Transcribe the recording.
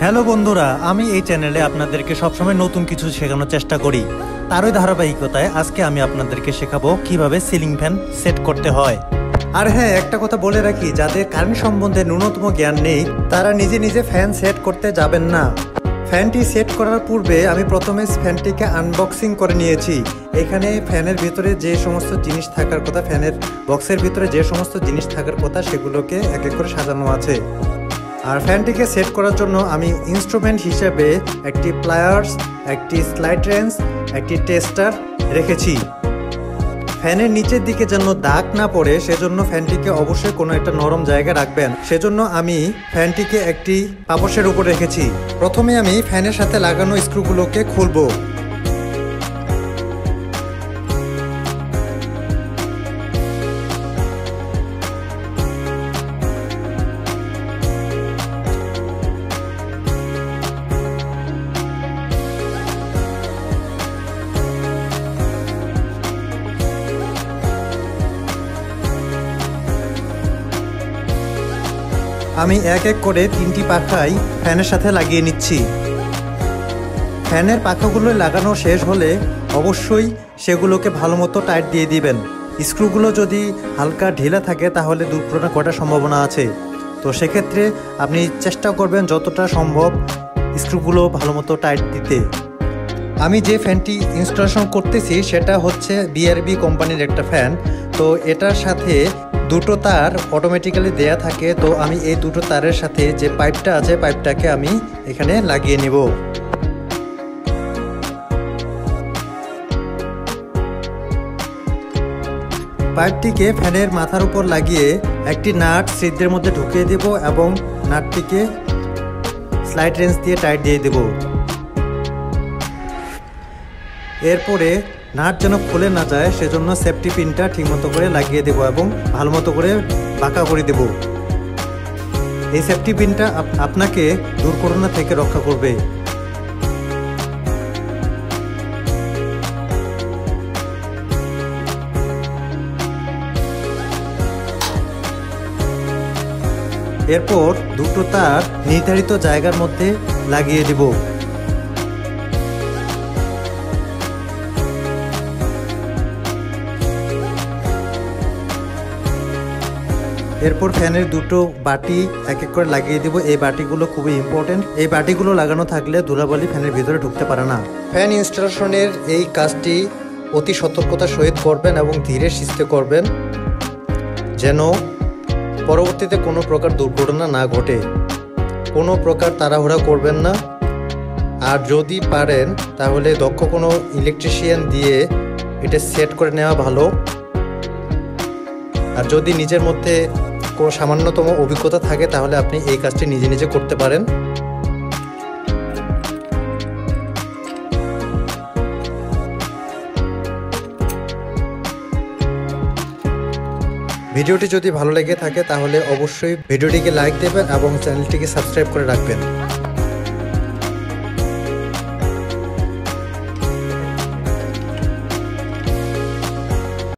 Hello বন্ধুরা, আমি এই চ্যানেলে আপনাদেরকে সবসময় নতুন কিছু শেখানোর চেষ্টা করি। তারই ধারাবাহিকতায় আজকে আমি আপনাদেরকে শেখাবো কিভাবে সিলিং ফ্যান সেট করতে হয়। আর হ্যাঁ, একটা কথা বলে রাখি, যাদের কারেন্ট সম্বন্ধে ন্যূনতম জ্ঞান নেই তারা নিজে নিজে ফ্যান সেট করতে যাবেন না। ফ্যানটি সেট করার পূর্বে আমি প্রথমে ফ্যানটিকে আনবক্সিং করে নিয়েছি। এখানে ফ্যানের ভিতরে যে সমস্ত জিনিস থাকার কথা, ফ্যানের বক্সের ভিতরে যে সমস্ত জিনিস থাকার কথা সেগুলোকে এক এক করে সাজানো আছে। আর ফ্যানটিকে সেট করার জন্য আমি ইনস্ট্রুমেন্ট হিসেবে একটি প্লায়ার্স, একটি স্লাইড রেঞ্চ, একটি টেস্টার রেখেছি। ফ্যানের নিচের দিকে যেন দাগ না পড়ে সেজন্য ফ্যানটিকে অবশ্যই কোনো একটা নরম জায়গায় রাখবেন। সেজন্য আমি ফ্যানটিকে একটি পাপোশের উপর রেখেছি। প্রথমে আমি ফ্যানের সাথে লাগানো স্ক্রুগুলোকে খুলবো। আমি এক এক করে 3টি পাখাই ফ্যানের সাথে লাগিয়ে নিচ্ছি। ফ্যানের পাখাগুলো লাগানো শেষ হলে অবশ্যই সেগুলোকে ভালো মতো টাইট দিয়ে দিবেন। স্ক্রুগুলো যদি হালকা ঢিলা থাকে তাহলে দুর্ঘটনা ঘটার সম্ভাবনা আছে। তো সেক্ষেত্রে আপনি চেষ্টা করবেন যতটা সম্ভব স্ক্রুগুলো ভালো মতো টাইট দিতে। আমি যে ফ্যানটি ইনস্টলেশন করতেছি সেটা হচ্ছে বিআরবি কোম্পানির একটা ফ্যান। তো এটার সাথে দুটো তার অটোমেটিক্যালি দেয়া থাকে। তো আমি এই দুটো তারের সাথে যে পাইপটা আছে পাইপটাকে আমি এখানে লাগিয়ে নিব। পাইপটিকে ফ্যানের মাথার উপর লাগিয়ে একটি নাট ছিদ্রের মধ্যে ঢুকিয়ে দেব এবং নাটটিকে স্লাইড রেঞ্চ দিয়ে টাইট দিয়ে দেব। এরপরে নাট যেন খুলে না যায় সেজন্য সেফটি পিনটা ঠিকমতো করে লাগিয়ে দেব এবং ভালো মতো করে বাঁকা করে দেব। এই সেফটি পিনটা আপনাকে দুর্ঘটনা থেকে রক্ষা করবে। এরপর দুটো তার নির্ধারিত জায়গার মধ্যে লাগিয়ে দেব। এরপর ফ্যানের দুটো বাটি এক এক করে লাগিয়ে দেব। এই বাটিগুলো খুবই ইম্পর্টেন্ট। এই বাটিগুলো লাগানো থাকলে ধুলাবালি ফ্যানের ভিতরে ঢুকতে পারে না। ফ্যান ইনস্টলেশনের এই কাজটি অতি সতর্কতার সহিত করবেন এবং ধীরে সুস্থে করবেন যেন পরবর্তীতে কোনো প্রকার দুর্ঘটনা না ঘটে। কোনো প্রকার তাড়াহুড়া করবেন না। আর যদি পারেন তাহলে দক্ষ কোনো ইলেকট্রিশিয়ান দিয়ে এটা সেট করে নেওয়া ভালো। আর যদি নিজের মধ্যে কোনো সামান্যতম অভিজ্ঞতা থাকে তাহলে আপনি এই কাজটি নিজে নিজে করতে পারেন। ভিডিওটি যদি ভালো লেগে থাকে তাহলে অবশ্যই ভিডিওটিকে লাইক দেবেন এবং চ্যানেলটিকে সাবস্ক্রাইব করে রাখবেন।